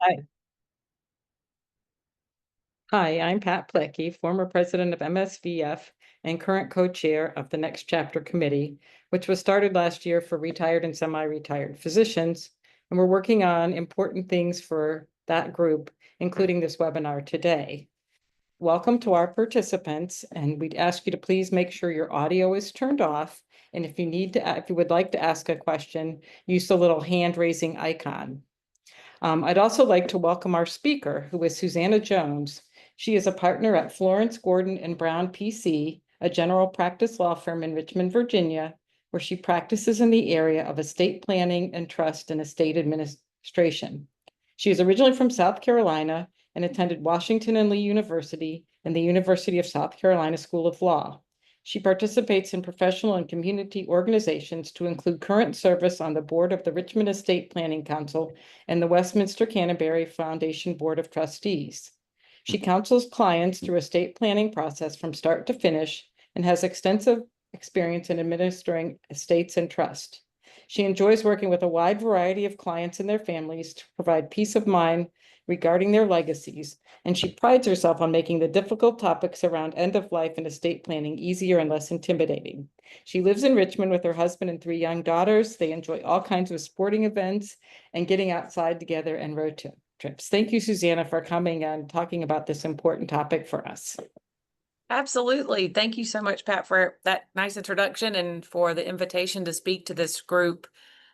Hi. Hi, I'm Pat Plecky, former president of MSVF and current co-chair of the Next Chapter Committee, which was started last year for retired and semi-retired physicians. And we're working on important things for that group, including this webinar today. Welcome to our participants, and we'd ask you to please make sure your audio is turned off. And if you would like to ask a question, use the little hand raising icon. I'd also like to welcome our speaker, who is Susanna Jones. She is a partner at Florence Gordon and Brown PC, a general practice law firm in Richmond, Virginia, where she practices in the area of estate planning and trust and estate administration. She is originally from South Carolina and attended Washington and Lee University and the University of South Carolina School of Law. She participates in professional and community organizations to include current service on the board of the Richmond Estate Planning Council and the Westminster Canterbury Foundation Board of Trustees. She counsels clients through estate planning process from start to finish and has extensive experience in administering estates and trust. She enjoys working with a wide variety of clients and their families to provide peace of mind regarding their legacies, and she prides herself on making the difficult topics around end of life and estate planning easier and less intimidating. She lives in Richmond with her husband and 3 young daughters. They enjoy all kinds of sporting events and getting outside together and road trips. Thank you, Susanna, for coming and talking about this important topic for us. Absolutely. Thank you so much, Pat, for that nice introduction and for the invitation to speak to this group.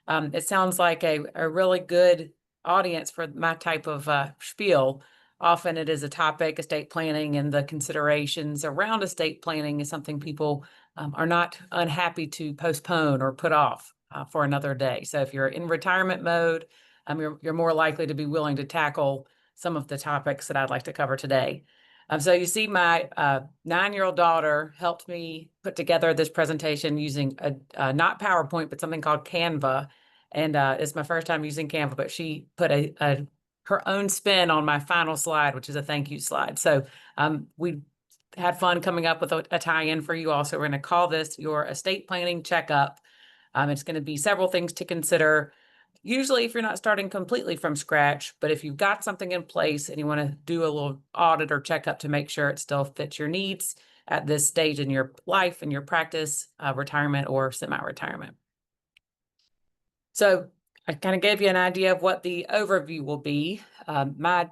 It sounds like a really good audience for my type of spiel. Often it is a topic, estate planning, and the considerations around estate planning is something people are not unhappy to postpone or put off for another day. So if you're in retirement mode, you're more likely to be willing to tackle some of the topics that I'd like to cover today. So you see, my 9-year-old daughter helped me put together this presentation using not PowerPoint, but something called Canva. And it's my first time using Canva, but she put her own spin on my final slide, which is a thank you slide. So we had fun coming up with a tie-in for you all. So we're going to call this your estate planning checkup. It's going to be several things to consider. Usually if you're not starting completely from scratch, but if you've got something in place and you want to do a little audit or checkup to make sure it still fits your needs at this stage in your life and your practice, retirement or semi-retirement. So I kind of gave you an idea of what the overview will be. My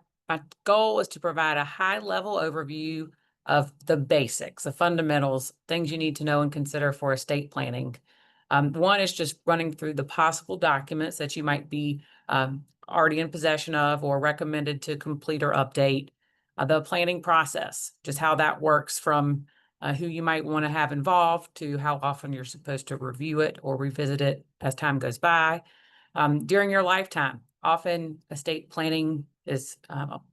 goal is to provide a high-level overview of the basics, the fundamentals, things you need to know and consider for estate planning. One is just running through the possible documents that you might be already in possession of or recommended to complete or update. The planning process, just how that works from who you might want to have involved to how often you're supposed to review it or revisit it as time goes by. During your lifetime, often estate planning is,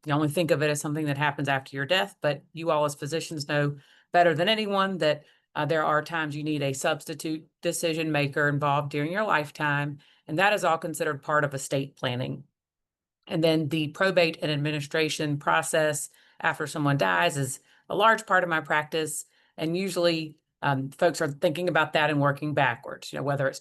you only think of it as something that happens after your death, but you all as physicians know better than anyone that there are times you need a substitute decision maker involved during your lifetime, and that is all considered part of estate planning. And then the probate and administration process after someone dies is a large part of my practice, and usually folks are thinking about that and working backwards, whether it's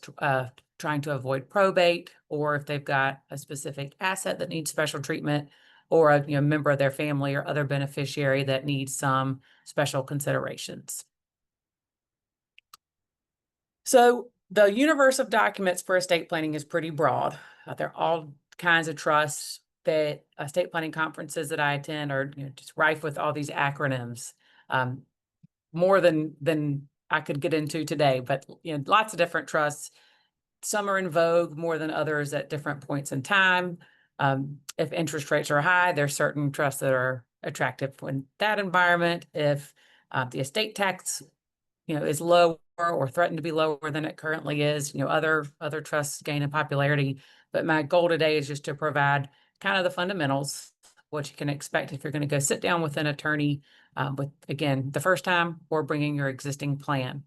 trying to avoid probate or if they've got a specific asset that needs special treatment or a member of their family or other beneficiary that needs some special considerations. So the universe of documents for estate planning is pretty broad. There are all kinds of trusts that estate planning conferences that I attend are just rife with all these acronyms, more than I could get into today, but lots of different trusts. Some are in vogue more than others at different points in time. If interest rates are high, there's certain trusts that are attractive in that environment. If the estate tax is lower or threatened to be lower than it currently is, other trusts gain in popularity. But my goal today is just to provide kind of the fundamentals, what you can expect if you're going to go sit down with an attorney with, again, the first time or bringing your existing plan.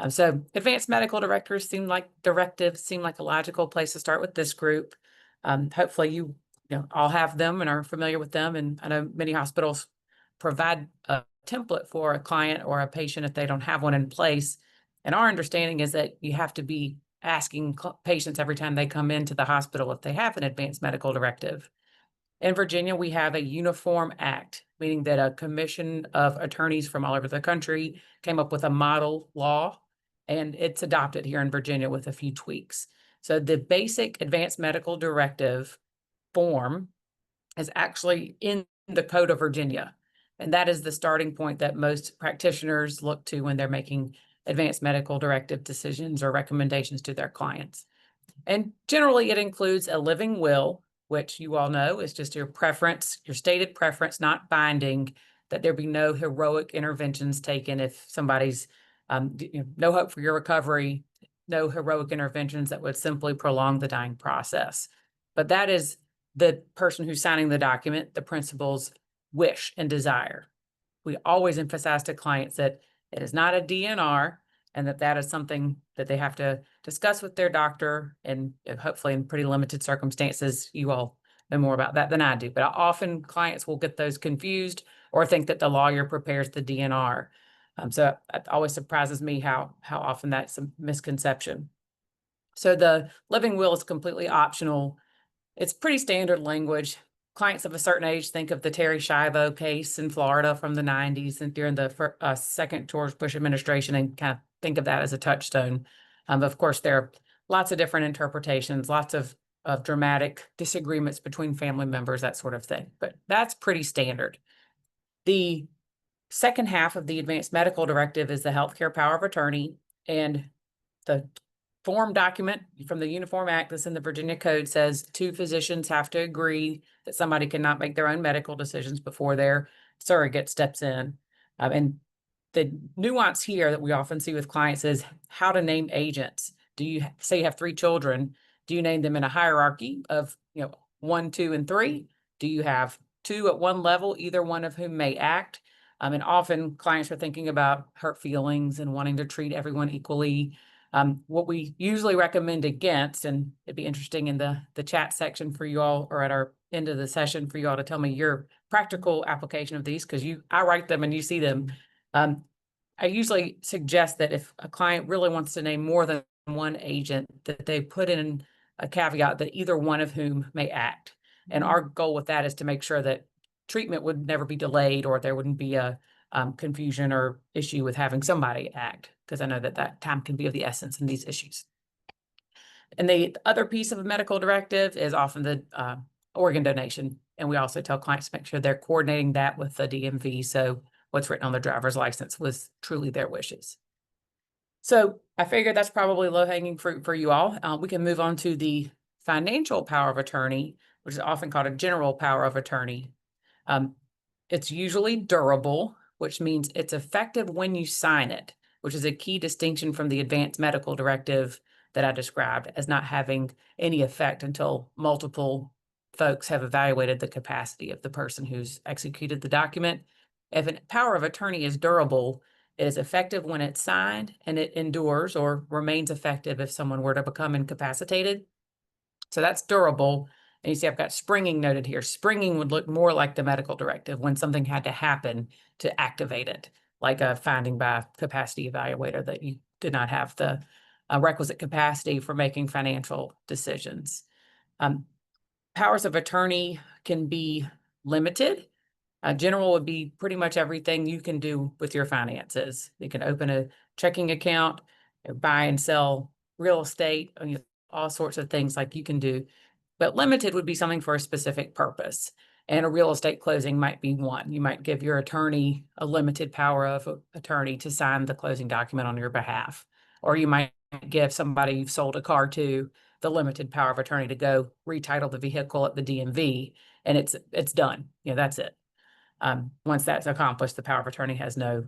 So advanced medical directives seem like a logical place to start with this group. Hopefully you all have them and are familiar with them. And I know many hospitals provide a template for a client or a patient if they don't have one in place. And our understanding is that you have to be asking patients every time they come into the hospital if they have an advanced medical directive. In Virginia, we have a uniform act, meaning that a commission of attorneys from all over the country came up with a model law, and it's adopted here in Virginia with a few tweaks. So the basic advanced medical directive form is actually in the Code of Virginia. And that is the starting point that most practitioners look to when they're making advanced medical directive decisions or recommendations to their clients. And generally, it includes a living will, which you all know is just your preference, your stated preference, not binding, that there be no heroic interventions taken if somebody's no hope for your recovery, no heroic interventions that would simply prolong the dying process. But that is the person who's signing the document, the principal's wish and desire. We always emphasize to clients that it is not a DNR, and that is something that they have to discuss with their doctor, and hopefully in pretty limited circumstances. You all know more about that than I do, but often clients will get those confused or think that the lawyer prepares the DNR. So it always surprises me how often that's a misconception. So the living will is completely optional. It's pretty standard language. Clients of a certain age think of the Terry Schiavo case in Florida from the 90s and during the second George Bush administration, and kind of think of that as a touchstone. Of course, there are lots of different interpretations, lots of dramatic disagreements between family members, that sort of thing. But that's pretty standard. The second half of the advanced medical directive is the healthcare power of attorney, and the form document from the Uniform Act that's in the Virginia Code says two physicians have to agree that somebody cannot make their own medical decisions before their surrogate steps in. And the nuance here that we often see with clients is how to name agents. Do you say you have 3 children? Do you name them in a hierarchy of 1, 2, and 3? Do you have 2 at one level, either one of whom may act? And often clients are thinking about hurt feelings and wanting to treat everyone equally. What we usually recommend against, and it'd be interesting in the chat section for you all, or at our end of the session for you all to tell me your practical application of these, because I write them and you see them. I usually suggest that if a client really wants to name more than one agent, that they put in a caveat that either one of whom may act. And our goal with that is to make sure that treatment would never be delayed, or there wouldn't be a confusion or issue with having somebody act, because I know that time can be of the essence in these issues. And the other piece of a medical directive is often the organ donation. And we also tell clients to make sure they're coordinating that with the DMV. So what's written on the driver's license was truly their wishes. So I figured that's probably low-hanging fruit for you all. We can move on to the financial power of attorney, which is often called a general power of attorney. It's usually durable, which means it's effective when you sign it, which is a key distinction from the advanced medical directive that I described as not having any effect until multiple folks have evaluated the capacity of the person who's executed the document. If a power of attorney is durable, it is effective when it's signed, and it endures or remains effective if someone were to become incapacitated. So that's durable. And you see I've got springing noted here. Springing would look more like the medical directive, when something had to happen to activate it, like a finding by a capacity evaluator that you did not have the requisite capacity for making financial decisions. Powers of attorney can be limited. General would be pretty much everything you can do with your finances. You can open a checking account, or buy and sell real estate, all sorts of things like you can do. But limited would be something for a specific purpose. And a real estate closing might be one. You might give your attorney a limited power of attorney to sign the closing document on your behalf. Or you might give somebody you've sold a car to the limited power of attorney to go retitle the vehicle at the DMV, and it's done. That's it. Once that's accomplished, the power of attorney has no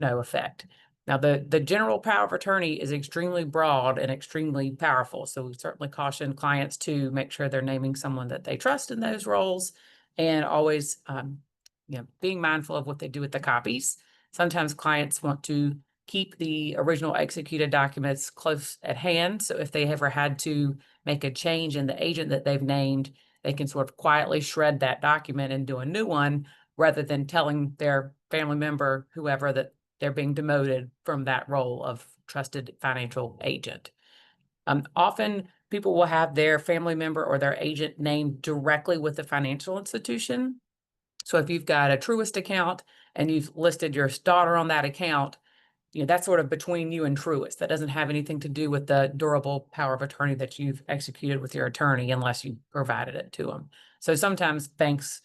effect. Now, the general power of attorney is extremely broad and extremely powerful. So we certainly caution clients to make sure they're naming someone that they trust in those roles, and always being mindful of what they do with the copies. Sometimes clients want to keep the original executed documents close at hand. So if they ever had to make a change in the agent that they've named, they can sort of quietly shred that document and do a new one, rather than telling their family member, whoever, that they're being demoted from that role of trusted financial agent. Often people will have their family member or their agent named directly with the financial institution. So if you've got a Truist account and you've listed your daughter on that account, that's sort of between you and Truist. That doesn't have anything to do with the durable power of attorney that you've executed with your attorney unless you provided it to them. So sometimes banks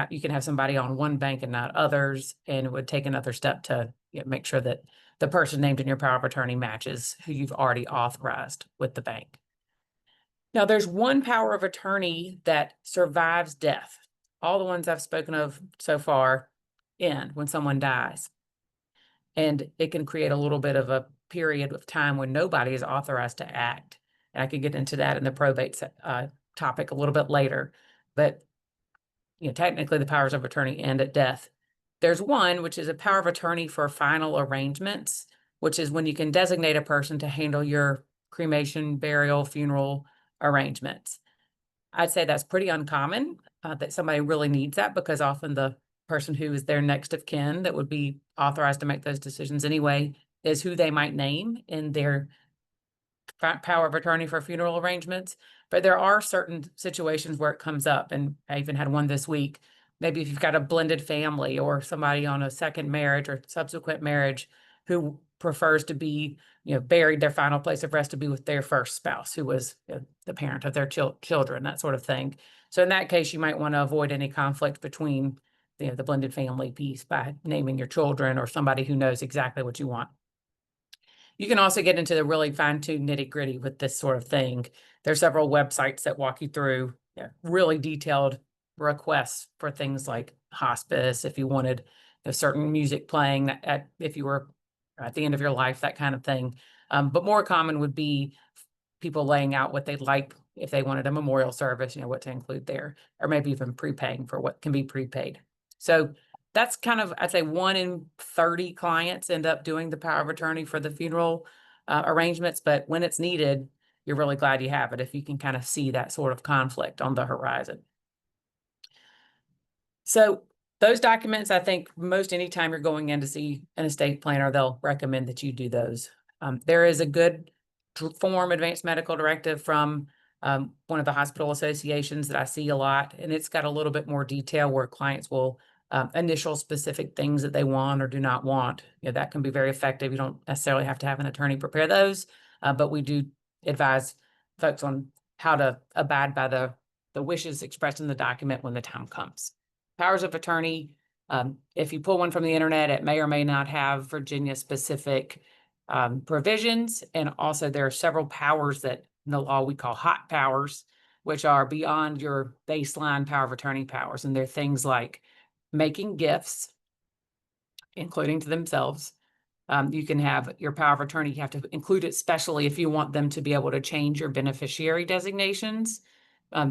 you can have somebody on one bank and not others, and it would take another step to make sure that the person named in your power of attorney matches who you've already authorized with the bank. Now, there's one power of attorney that survives death. All the ones I've spoken of so far end when someone dies. And it can create a little bit of a period of time when nobody is authorized to act. And I could get into that in the probate topic a little bit later. But technically the powers of attorney end at death. There's one, which is a power of attorney for final arrangements, which is when you can designate a person to handle your cremation, burial, funeral arrangements. I'd say that's pretty uncommon that somebody really needs that, because often the person who is their next of kin that would be authorized to make those decisions anyway is who they might name in their power of attorney for funeral arrangements. But there are certain situations where it comes up, and I even had one this week. Maybe if you've got a blended family or somebody on a second marriage or subsequent marriage who prefers to be, buried, their final place of rest to be with their first spouse, who was the parent of their children, that sort of thing. So in that case, you might want to avoid any conflict between the blended family piece by naming your children or somebody who knows exactly what you want. You can also get into the really fine-tuned nitty-gritty with this sort of thing. There's several websites that walk you through really detailed requests for things like hospice, if you wanted a certain music playing if you were at the end of your life, that kind of thing. But more common would be people laying out what they'd like if they wanted a memorial service, what to include there, or maybe even prepaying for what can be prepaid. So that's kind of, I'd say 1 in 30 clients end up doing the power of attorney for the funeral arrangements. But when it's needed, you're really glad you have it if you can kind of see that sort of conflict on the horizon. So those documents, I think most anytime you're going in to see an estate planner, they'll recommend that you do those. There is a good form advanced medical directive from one of the hospital associations that I see a lot, and it's got a little bit more detail where clients will initial specific things that they want or do not want. That can be very effective. You don't necessarily have to have an attorney prepare those, but we do advise folks on how to abide by the wishes expressed in the document when the time comes. Powers of attorney, if you pull one from the internet, it may or may not have Virginia-specific provisions. And also there are several powers that in the law we call hot powers, which are beyond your baseline power of attorney powers. And they're things like making gifts, including to themselves. You can have your power of attorney, you have to include it specially if you want them to be able to change your beneficiary designations.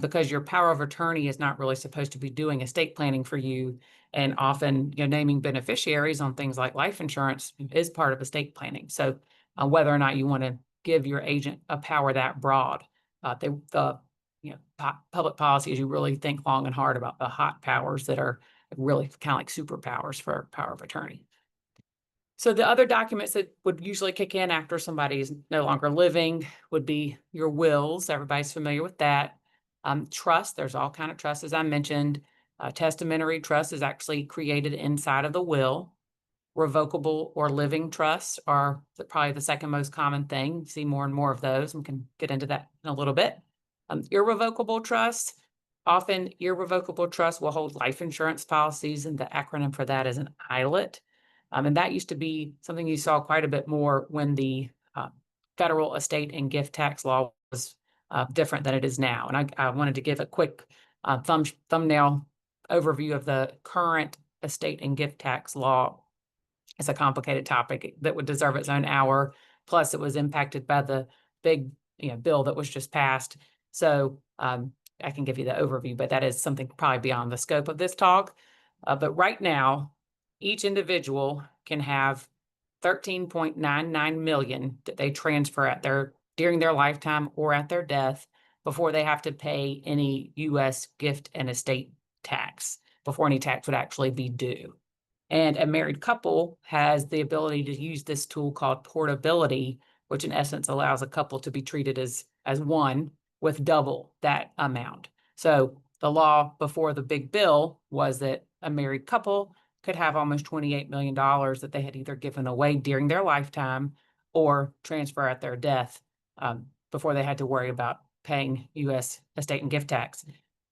Because your power of attorney is not really supposed to be doing estate planning for you. And often, naming beneficiaries on things like life insurance is part of estate planning. So whether or not you want to give your agent a power that broad, public policy is you really think long and hard about the hot powers that are really kind of like superpowers for power of attorney. So the other documents that would usually kick in after somebody is no longer living would be your wills. Everybody's familiar with that. Trust, there's all kind of trusts, as I mentioned. Testamentary trust is actually created inside of the will. Revocable or living trusts are probably the second most common thing. You see more and more of those. We can get into that in a little bit. Irrevocable trusts, often irrevocable trusts will hold life insurance policies, and the acronym for that is an ILET. And that used to be something you saw quite a bit more when the federal estate and gift tax law was different than it is now. And I wanted to give a quick thumbnail overview of the current estate and gift tax law. It's a complicated topic that would deserve its own hour. Plus, it was impacted by the big bill that was just passed. So I can give you the overview, but that is something probably beyond the scope of this talk. But right now, each individual can have 13.99 million that they transfer during their lifetime or at their death before they have to pay any U.S. gift and estate tax, before any tax would actually be due. And a married couple has the ability to use this tool called portability, which in essence allows a couple to be treated as as one with double that amount. So the law before the big bill was that a married couple could have almost $28 million that they had either given away during their lifetime or transfer at their death, before they had to worry about paying U.S. estate and gift tax.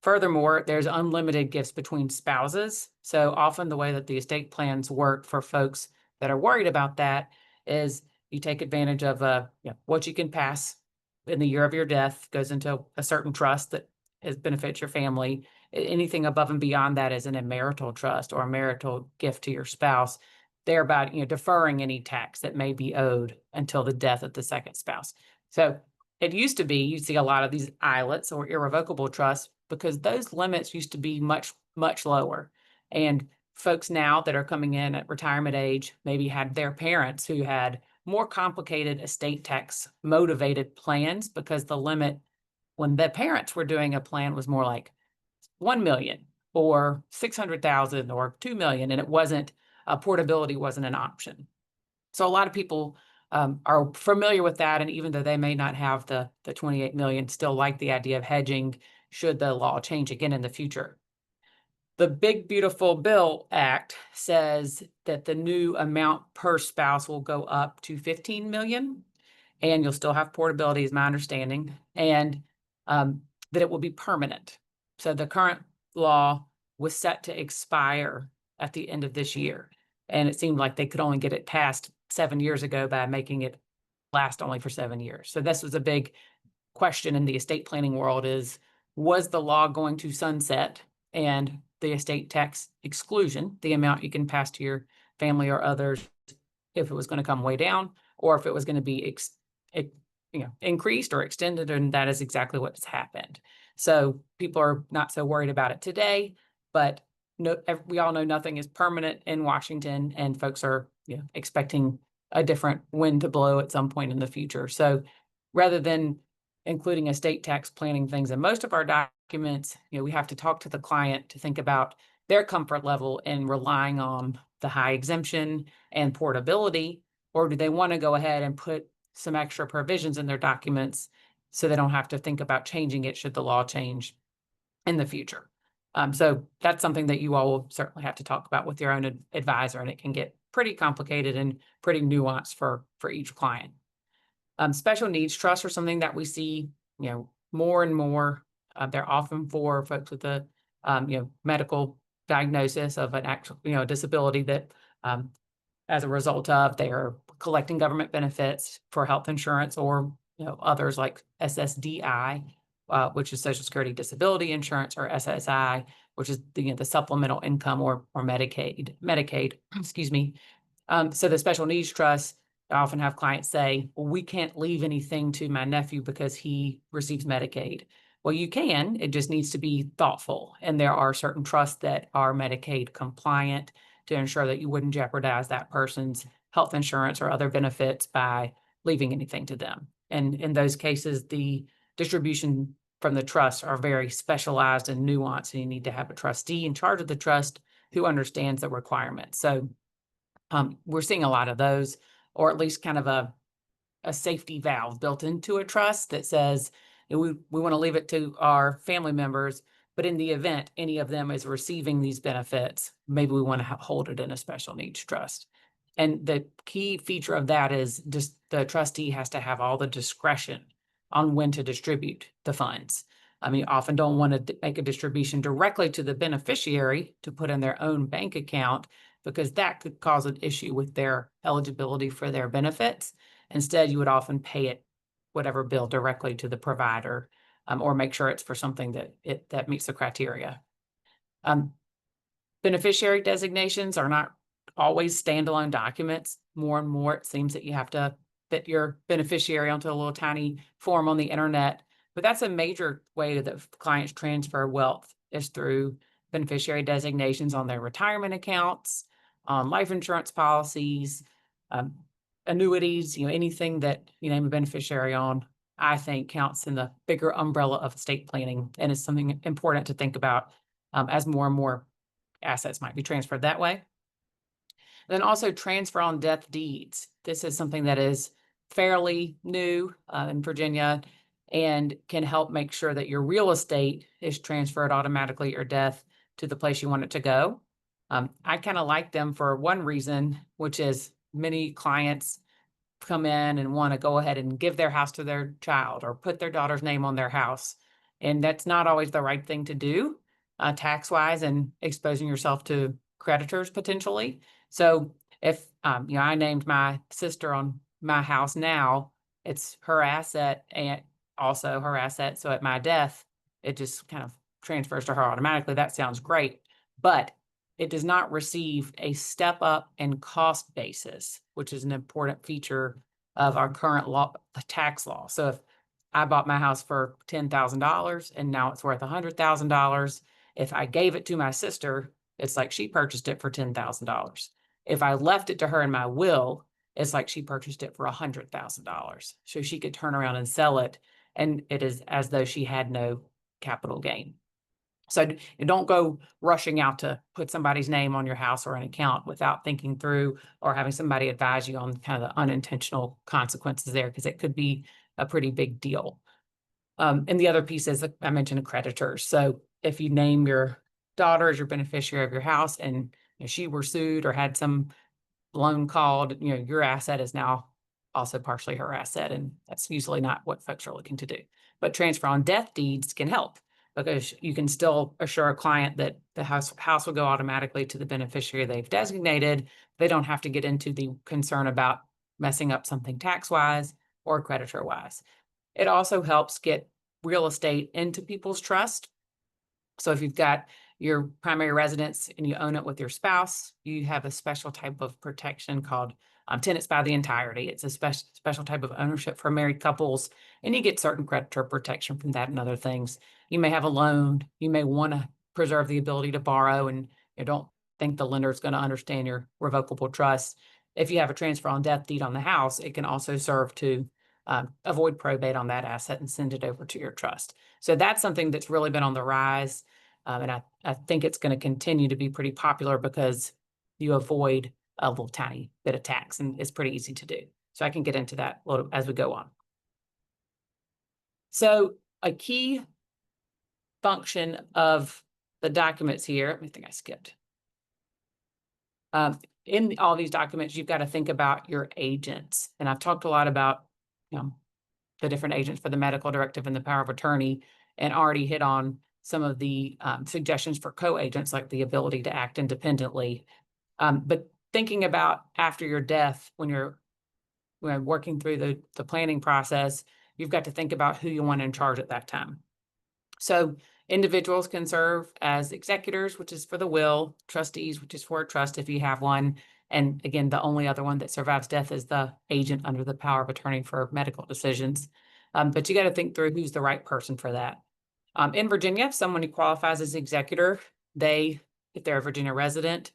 Furthermore, there's unlimited gifts between spouses. So often the way that the estate plans work for folks that are worried about that is you take advantage of what you can pass in the year of your death goes into a certain trust that benefits your family. Anything above and beyond that is in a marital trust or a marital gift to your spouse, thereby deferring any tax that may be owed until the death of the second spouse. So it used to be you'd see a lot of these ILETs or irrevocable trusts because those limits used to be much, much lower. And folks now that are coming in at retirement age maybe had their parents who had more complicated estate tax motivated plans because the limit when the parents were doing a plan was more like 1 million or 600,000 or 2 million. And it wasn't, portability wasn't an option. So a lot of people are familiar with that. And even though they may not have the 28 million, still like the idea of hedging should the law change again in the future. The Big Beautiful Bill Act says that the new amount per spouse will go up to 15 million, and you'll still have portability, is my understanding, and that it will be permanent. So the current law was set to expire at the end of this year, and it seemed like they could only get it passed 7 years ago by making it last only for 7 years. So this was a big question in the estate planning world is, was the law going to sunset and the estate tax exclusion, the amount you can pass to your family or others, if it was going to come way down, or if it was going to be increased or extended, and that is exactly what has happened. So people are not so worried about it today, but we all know nothing is permanent in Washington, and folks are expecting a different wind to blow at some point in the future. So rather than including estate tax planning things in most of our documents, we have to talk to the client to think about their comfort level in relying on the high exemption and portability, or do they want to go ahead and put some extra provisions in their documents so they don't have to think about changing it should the law change in the future. So that's something that you all will certainly have to talk about with your own advisor, and it can get pretty complicated and pretty nuanced for each client. Special needs trusts are something that we see, more and more. They're often for folks with a, medical diagnosis of an actual, disability that, as a result of, they are collecting government benefits for health insurance or, others like SSDI, which is Social Security Disability Insurance, or SSI, which is the supplemental income or Medicaid, excuse me. So the special needs trust, I often have clients say, well, we can't leave anything to my nephew because he receives Medicaid. Well, you can, it just needs to be thoughtful. And there are certain trusts that are Medicaid compliant to ensure that you wouldn't jeopardize that person's health insurance or other benefits by leaving anything to them. And in those cases, the distribution from the trust are very specialized and nuanced, and you need to have a trustee in charge of the trust who understands the requirements. So we're seeing a lot of those, or at least kind of a safety valve built into a trust that says we want to leave it to our family members, but in the event any of them is receiving these benefits, maybe we want to hold it in a special needs trust. And the key feature of that is just the trustee has to have all the discretion on when to distribute the funds. I mean, often don't want to make a distribution directly to the beneficiary to put in their own bank account, because that could cause an issue with their eligibility for their benefits. Instead, you would often pay it, whatever bill, directly to the provider, or make sure it's for something that meets the criteria. Beneficiary designations are not always standalone documents. More and more, it seems that you have to fit your beneficiary onto a little tiny form on the internet. But that's a major way that clients transfer wealth, is through beneficiary designations on their retirement accounts, on life insurance policies, annuities, anything that you name a beneficiary on, I think counts in the bigger umbrella of estate planning, and is something important to think about as more and more assets might be transferred that way. And then also transfer on death deeds. This is something that is fairly new in Virginia. and can help make sure that your real estate is transferred automatically at your death to the place you want it to go. I kind of like them for one reason, which is many clients come in and want to go ahead and give their house to their child or put their daughter's name on their house. And that's not always the right thing to do, tax-wise, and exposing yourself to creditors potentially. So if, I named my sister on my house now, it's her asset and also her asset. So at my death, it just kind of transfers to her automatically. That sounds great. But it does not receive a step up in cost basis, which is an important feature of our current law, the tax law. So if I bought my house for $10,000 and now it's worth $100,000, if I gave it to my sister, it's like she purchased it for $10,000. If I left it to her in my will, it's like she purchased it for $100,000. So she could turn around and sell it, and it is as though she had no capital gain. So don't go rushing out to put somebody's name on your house or an account without thinking through or having somebody advise you on kind of the unintentional consequences there, because it could be a pretty big deal. And the other piece is, I mentioned, creditors. So if you name your daughter as your beneficiary of your house and she were sued or had some loan called, your asset is now also partially her asset, and that's usually not what folks are looking to do. But transfer on death deeds can help, because you can still assure a client that the house will go automatically to the beneficiary they've designated. They don't have to get into the concern about messing up something tax-wise or creditor-wise. It also helps get real estate into people's trust. So if you've got your primary residence and you own it with your spouse, you have a special type of protection called tenants by the entirety. It's a special type of ownership for married couples, and you get certain creditor protection from that and other things. You may have a loan. You may want to preserve the ability to borrow, and you don't think the lender is going to understand your revocable trust. If you have a transfer on death deed on the house, it can also serve to avoid probate on that asset and send it over to your trust. So that's something that's really been on the rise. And I think it's going to continue to be pretty popular because you avoid a little tiny bit of tax, and it's pretty easy to do. So I can get into that a little as we go on. So a key function of the documents here, I think I skipped. In all these documents, you've got to think about your agents. And I've talked a lot about, the different agents for the medical directive and the power of attorney, and already hit on some of the suggestions for co-agents, like the ability to act independently. But thinking about after your death, when you're working through the planning process, you've got to think about who you want in charge at that time. So individuals can serve as executors, which is for the will, trustees, which is for a trust if you have one. And again, the only other one that survives death is the agent under the power of attorney for medical decisions. But you got to think through who's the right person for that. In Virginia, if someone who qualifies as executor, if they're a Virginia resident,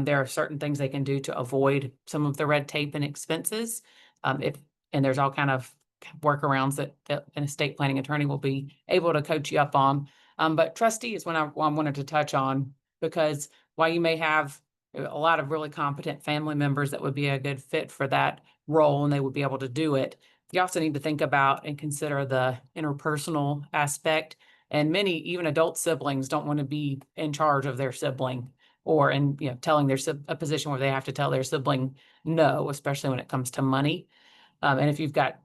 there are certain things they can do to avoid some of the red tape and expenses. And there's all kind of workarounds that an estate planning attorney will be able to coach you up on. But trustee is one I wanted to touch on, because while you may have a lot of really competent family members that would be a good fit for that role and they would be able to do it, you also need to think about and consider the interpersonal aspect. And many, even adult siblings, don't want to be in charge of their sibling, or telling a position where they have to tell their sibling no, especially when it comes to money. And if you've got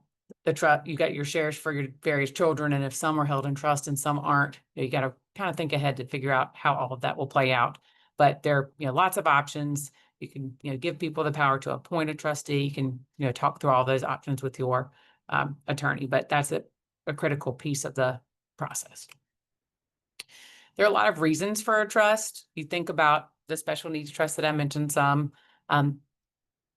you got your shares for your various children, and if some are held in trust and some aren't, you got to kind of think ahead to figure out how all of that will play out. But there are lots of options. You can give people the power to appoint a trustee. You can talk through all those options with your attorney, but that's a critical piece of the process. There are a lot of reasons for a trust. You think about the special needs trust that I mentioned some.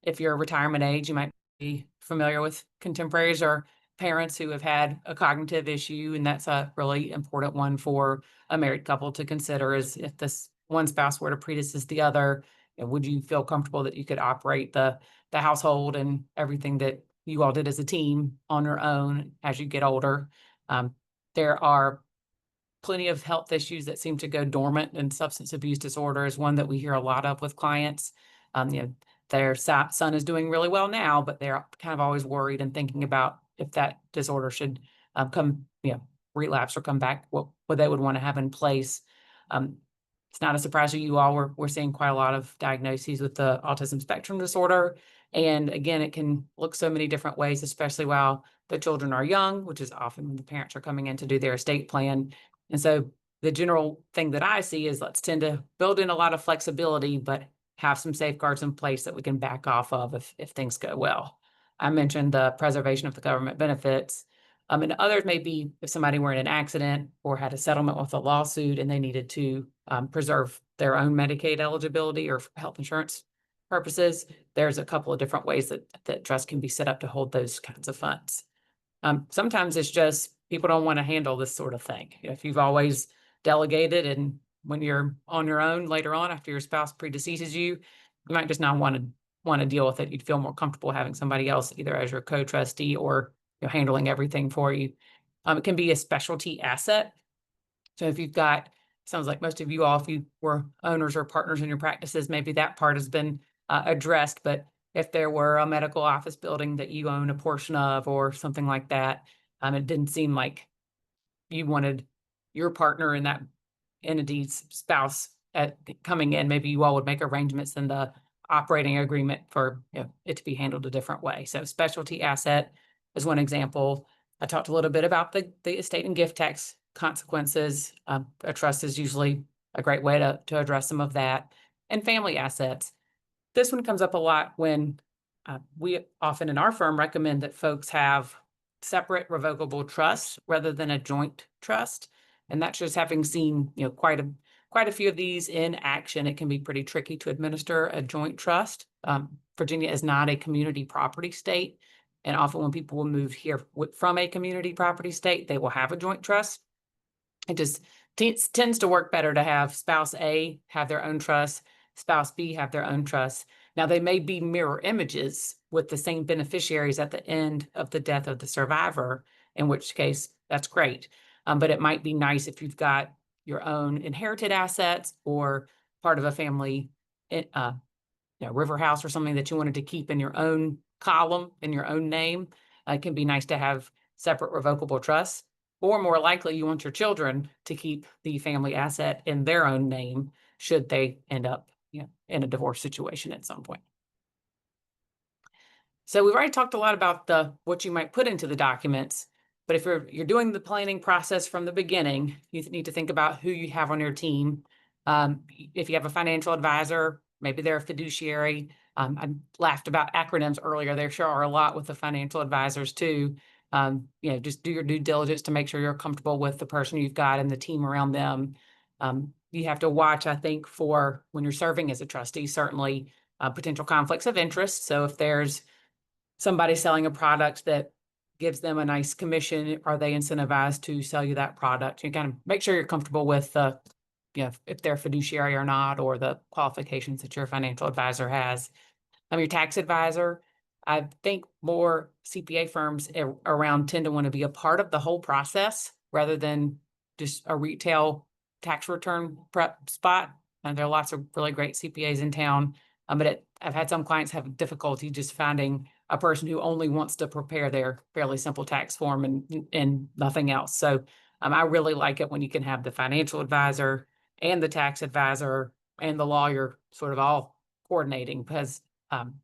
If you're retirement age, you might be familiar with contemporaries or parents who have had a cognitive issue, and that's a really important one for a married couple to consider, is if this one spouse were to predecease the other, would you feel comfortable that you could operate the household and everything that you all did as a team on your own as you get older? There are plenty of health issues that seem to go dormant, and substance abuse disorder is one that we hear a lot of with clients. Their son is doing really well now, but they're kind of always worried and thinking about if that disorder should relapse or come back, what they would want to have in place. It's not a surprise to you all. We're seeing quite a lot of diagnoses with the autism spectrum disorder. And again, it can look so many different ways, especially while the children are young, which is often when the parents are coming in to do their estate plan. And so the general thing that I see is let's tend to build in a lot of flexibility, but have some safeguards in place that we can back off of if things go well. I mentioned the preservation of the government benefits. And others may be if somebody were in an accident or had a settlement with a lawsuit and they needed to preserve their own Medicaid eligibility or health insurance purposes. There's a couple of different ways that trust can be set up to hold those kinds of funds. Sometimes it's just people don't want to handle this sort of thing. If you've always delegated and when you're on your own later on after your spouse predeceases you, you might just not want to deal with it. You'd feel more comfortable having somebody else either as your co-trustee or handling everything for you. It can be a specialty asset. So if you've got, sounds like most of you all, if you were owners or partners in your practices, maybe that part has been addressed. But if there were a medical office building that you own a portion of or something like that, it didn't seem like you wanted your partner in that entity's spouse coming in, maybe you all would make arrangements in the operating agreement for it to be handled a different way. So specialty asset is one example. I talked a little bit about the estate and gift tax consequences. A trust is usually a great way to address some of that. And family assets. This one comes up a lot when we often in our firm recommend that folks have separate revocable trusts rather than a joint trust. And that's just having seen quite a few of these in action. It can be pretty tricky to administer a joint trust. Virginia is not a community property state. And often when people will move here from a community property state, they will have a joint trust. It just tends to work better to have spouse A have their own trust, spouse B have their own trust. Now, they may be mirror images with the same beneficiaries at the end of the death of the survivor, in which case that's great. But it might be nice if you've got your own inherited assets or part of a family river house or something that you wanted to keep in your own column, in your own name. It can be nice to have separate revocable trusts. Or more likely, you want your children to keep the family asset in their own name should they end up in a divorce situation at some point. So we've already talked a lot about what you might put into the documents, but if you're doing the planning process from the beginning, you need to think about who you have on your team. If you have a financial advisor, maybe they're a fiduciary. I laughed about acronyms earlier. There sure are a lot with the financial advisors too. Just do your due diligence to make sure you're comfortable with the person you've got and the team around them. You have to watch, I think, for when you're serving as a trustee, certainly potential conflicts of interest. So if there's somebody selling a product that gives them a nice commission, are they incentivized to sell you that product? You kind of make sure you're comfortable with if they're fiduciary or not, or the qualifications that your financial advisor has. Your tax advisor, I think more CPA firms around tend to want to be a part of the whole process rather than just a retail tax return prep spot. And there are lots of really great CPAs in town. But I've had some clients have difficulty just finding a person who only wants to prepare their fairly simple tax form and nothing else. So I really like it when you can have the financial advisor and the tax advisor and the lawyer sort of all coordinating, because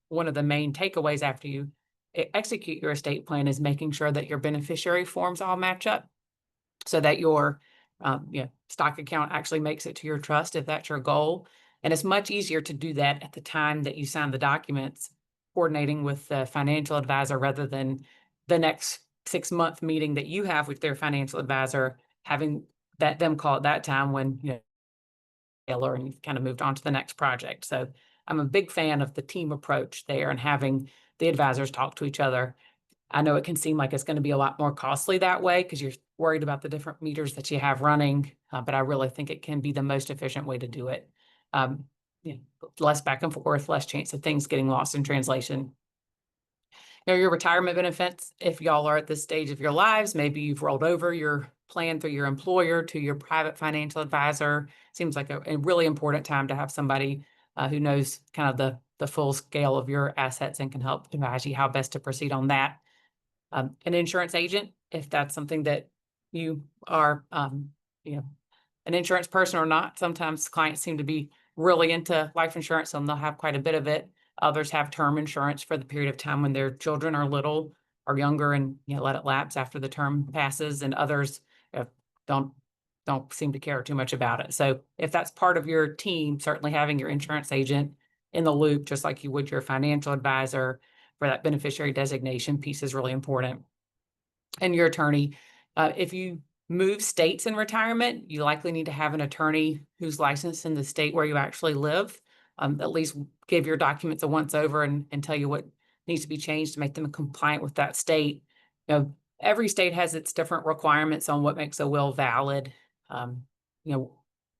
one of the main takeaways after you execute your estate plan is making sure that your beneficiary forms all match up so that your stock account actually makes it to your trust if that's your goal. And it's much easier to do that at the time that you sign the documents, coordinating with the financial advisor rather than the next 6-month meeting that you have with their financial advisor, having them call at that time when and you've kind of moved on to the next project. So I'm a big fan of the team approach there and having the advisors talk to each other. I know it can seem like it's going to be a lot more costly that way because you're worried about the different meters that you have running, but I really think it can be the most efficient way to do it. Less back and forth, less chance of things getting lost in translation. Your retirement benefits, if y'all are at this stage of your lives, maybe you've rolled over your plan through your employer to your private financial advisor. Seems like a really important time to have somebody who knows kind of the full scale of your assets and can help advise you how best to proceed on that. An insurance agent, if that's something that you are, you know, an insurance person or not. Sometimes clients seem to be really into life insurance, and they'll have quite a bit of it. Others have term insurance for the period of time when their children are little or younger, and let it lapse after the term passes. And others uh, don't don't seem to care too much about it. So if that's part of your team, certainly having your insurance agent in the loop, just like you would your financial advisor for that beneficiary designation piece, is really important. And your attorney, if you move states in retirement, you likely need to have an attorney who's licensed in the state where you actually live. At least give your documents a once over and tell you what needs to be changed to make them compliant with that state. Every state has its different requirements on what makes a will valid. Um, you know,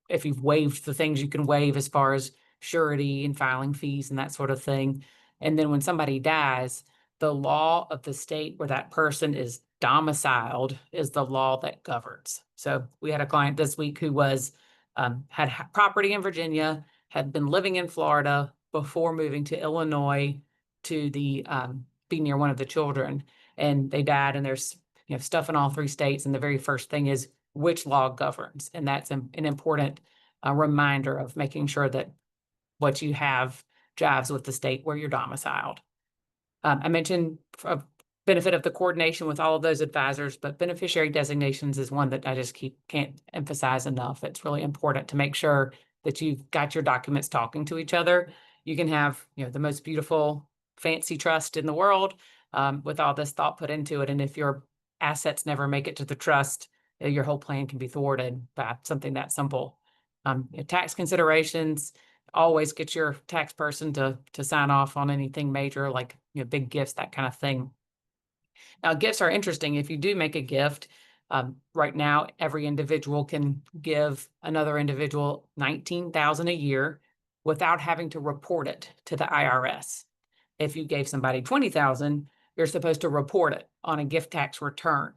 if you've waived the things you can waive as far as surety and filing fees and that sort of thing. And then when somebody dies, the law of the state where that person is domiciled is the law that governs. So we had a client this week who was had property in Virginia, had been living in Florida before moving to Illinois to be near one of the children, and they died. And there's stuff in all three states, and the very first thing is which law governs, and that's an important reminder of making sure that what you have jives with the state where you're domiciled. I mentioned a benefit of the coordination with all of those advisors, but beneficiary designations is one that I just can't emphasize enough. It's really important to make sure that you've got your documents talking to each other. You can have, the most beautiful, fancy trust in the world with all this thought put into it. And if your assets never make it to the trust, your whole plan can be thwarted by something that simple. Tax considerations, always get your tax person to sign off on anything major, like big gifts, that kind of thing. Now, gifts are interesting. If you do make a gift, right now every individual can give another individual $19,000 a year without having to report it to the IRS. If you gave somebody $20,000, you're supposed to report it on a gift tax return.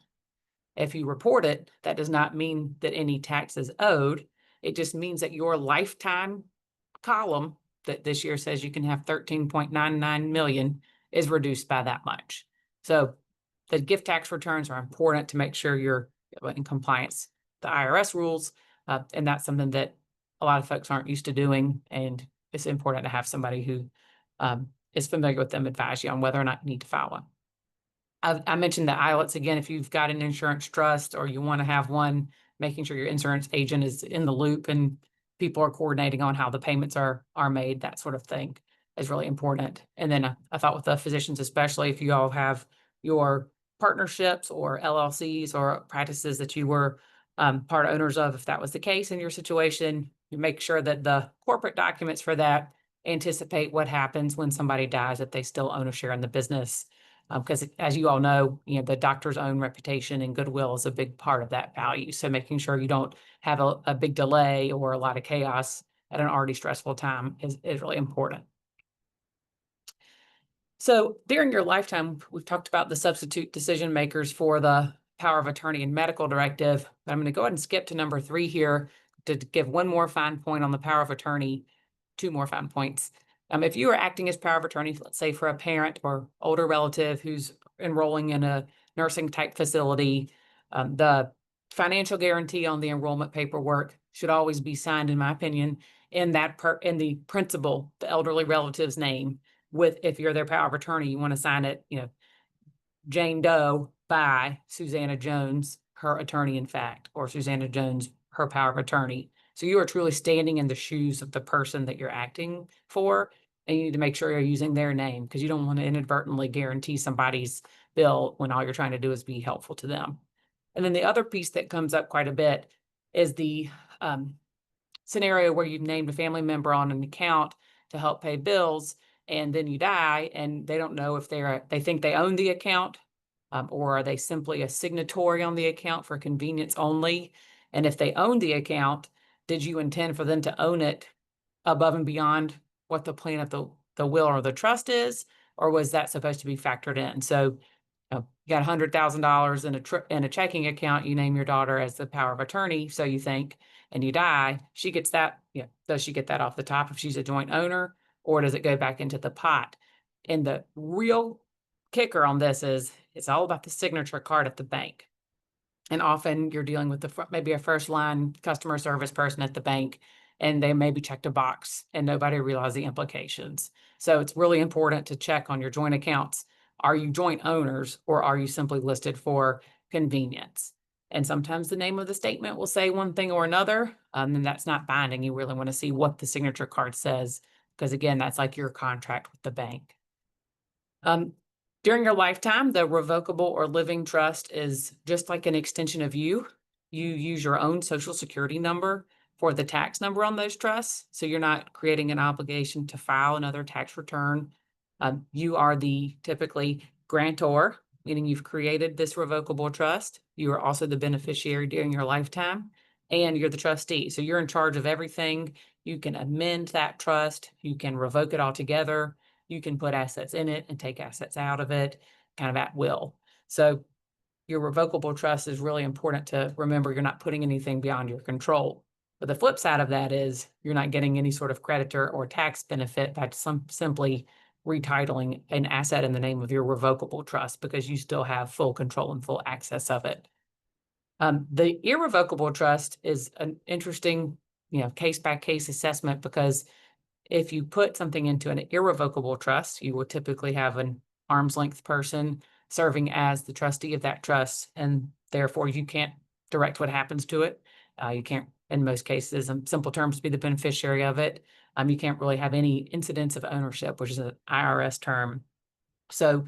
If you report it, that does not mean that any tax is owed. It just means that your lifetime column that this year says you can have 13.99 million is reduced by that much. So the gift tax returns are important to make sure you're in compliance with the IRS rules. And that's something that a lot of folks aren't used to doing. And it's important to have somebody who is familiar with them advise you on whether or not you need to file one. I mentioned the ILETs again. If you've got an insurance trust or you want to have one, making sure your insurance agent is in the loop and people are coordinating on how the payments are made, that sort of thing is really important. And then I thought with the physicians, especially if you all have your partnerships or LLCs or practices that you were part owners of, if that was the case in your situation, you make sure that the corporate documents for that anticipate what happens when somebody dies, if they still own a share in the business. Because as you all know, the doctor's own reputation and goodwill is a big part of that value. So making sure you don't have a big delay or a lot of chaos at an already stressful time is really important. So during your lifetime, we've talked about the substitute decision makers for the power of attorney and medical directive, but I'm going to go ahead and skip to number 3 here to give one more fine point on the power of attorney, 2 more fine points. If you are acting as power of attorney, let's say for a parent or older relative who's enrolling in a nursing type facility, the financial guarantee on the enrollment paperwork should always be signed, in my opinion, in the principal, the elderly relative's name. With, if you're their power of attorney, you want to sign it, Jane Doe by Susanna Jones, her attorney in fact, or Susanna Jones, her power of attorney. So you are truly standing in the shoes of the person that you're acting for, and you need to make sure you're using their name, because you don't want to inadvertently guarantee somebody's bill when all you're trying to do is be helpful to them. And then the other piece that comes up quite a bit is the scenario where you've named a family member on an account to help pay bills, and then you die, and they don't know if they think they own the account, or are they simply a signatory on the account for convenience only? And if they own the account, did you intend for them to own it above and beyond what the plan of the will or the trust is, or was that supposed to be factored in? So you got $100,000 in a checking account, you name your daughter as the power of attorney, so you think, and you die, she gets that, does she get that off the top if she's a joint owner, or does it go back into the pot? And the real kicker on this is it's all about the signature card at the bank. And often you're dealing with maybe a first line customer service person at the bank, and they maybe checked a box and nobody realized the implications. So it's really important to check on your joint accounts. Are you joint owners, or are you simply listed for convenience? And sometimes the name of the statement will say one thing or another, and that's not binding. You really want to see what the signature card says, because again, that's like your contract with the bank. During your lifetime, the revocable or living trust is just like an extension of you. You use your own social security number for the tax number on those trusts. So you're not creating an obligation to file another tax return. You are the typically grantor, meaning you've created this revocable trust. You are also the beneficiary during your lifetime, and you're the trustee. So you're in charge of everything. You can amend that trust. You can revoke it altogether. You can put assets in it and take assets out of it, kind of at will. So your revocable trust is really important to remember. You're not putting anything beyond your control. But the flip side of that is you're not getting any sort of creditor or tax benefit by simply retitling an asset in the name of your revocable trust, because you still have full control and full access of it. The irrevocable trust is an interesting, case by case assessment, because if you put something into an irrevocable trust, you will typically have an arm's length person serving as the trustee of that trust, and therefore you can't direct what happens to it. You can't, in most cases, in simple terms, be the beneficiary of it. You can't really have any incidence of ownership, which is an IRS term. So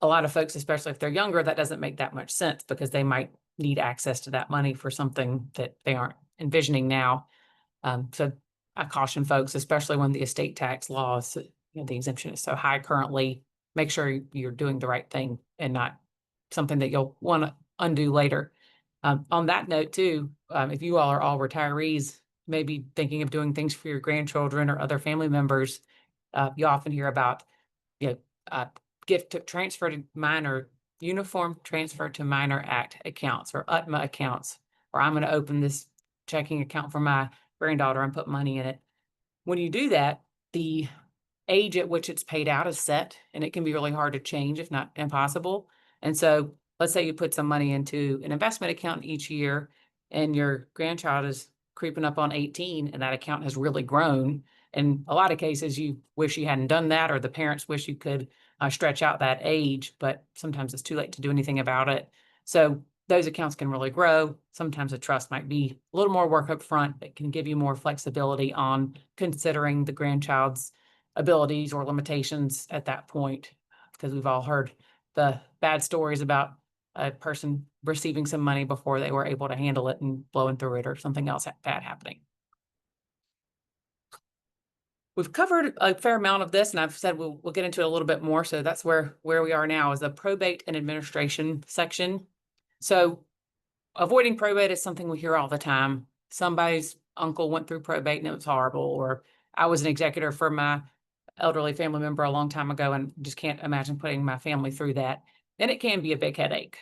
a lot of folks, especially if they're younger, that doesn't make that much sense, because they might need access to that money for something that they aren't envisioning now. So I caution folks, especially when the estate tax laws, the exemption is so high currently, make sure you're doing the right thing and not something that you'll want to undo later. On that note too, if you all are all retirees, maybe thinking of doing things for your grandchildren or other family members, you often hear about, gift to transfer to minor, Uniform Transfer to Minor Act accounts, or UTMA accounts, or I'm going to open this checking account for my granddaughter and put money in it. When you do that, the age at which it's paid out is set, and it can be really hard to change, if not impossible. And so let's say you put some money into an investment account each year, and your grandchild is creeping up on 18, and that account has really grown. In a lot of cases, you wish you hadn't done that, or the parents wish you could stretch out that age, but sometimes it's too late to do anything about it. So those accounts can really grow. Sometimes a trust might be a little more work up front, but can give you more flexibility on considering the grandchild's abilities or limitations at that point, because we've all heard the bad stories about a person receiving some money before they were able to handle it and blowing through it, or something else bad happening. We've covered a fair amount of this, and I've said we'll get into it a little bit more. So that's where we are now, is the probate and administration section. So avoiding probate is something we hear all the time. Somebody's uncle went through probate and it was horrible, or I was an executor for my elderly family member a long time ago and just can't imagine putting my family through that. And it can be a big headache.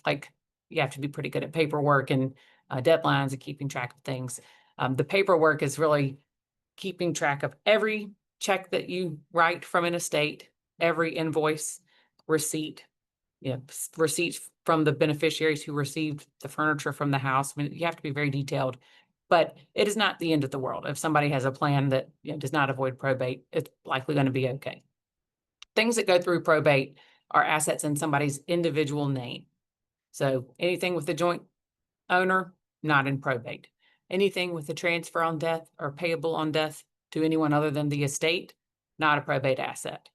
Like, you have to be pretty good at paperwork and deadlines and keeping track of things. The paperwork is really keeping track of every check that you write from an estate, every invoice, receipt, receipts from the beneficiaries who received the furniture from the house. I mean, you have to be very detailed, but it is not the end of the world. If somebody has a plan that does not avoid probate, it's likely going to be okay. Things that go through probate are assets in somebody's individual name. So anything with the joint owner, not in probate. Anything with a transfer on death or payable on death to anyone other than the estate, not a probate asset.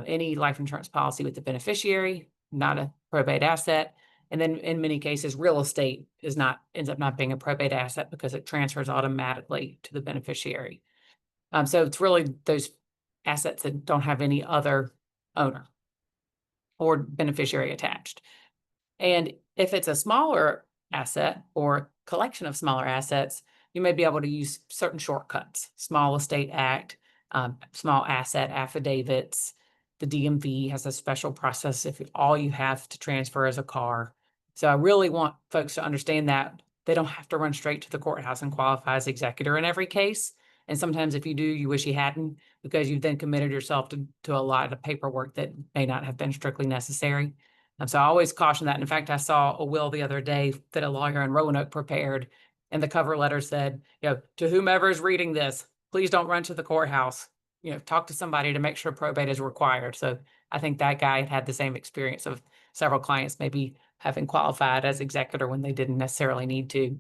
Any life insurance policy with the beneficiary, not a probate asset. And then in many cases, real estate ends up not being a probate asset, because it transfers automatically to the beneficiary. So it's really those assets that don't have any other owner or beneficiary attached. And if it's a smaller asset or collection of smaller assets, you may be able to use certain shortcuts: Small Estate Act, small asset affidavits. The DMV has a special process if all you have to transfer is a car. So I really want folks to understand that they don't have to run straight to the courthouse and qualify as executor in every case. And sometimes if you do, you wish you hadn't, because you've then committed yourself to a lot of paperwork that may not have been strictly necessary. So I always caution that. In fact, I saw a will the other day that a lawyer in Roanoke prepared, and the cover letter said, to whomever is reading this, please don't run to the courthouse. Talk to somebody to make sure probate is required. So I think that guy had the same experience of several clients maybe having qualified as executor when they didn't necessarily need to.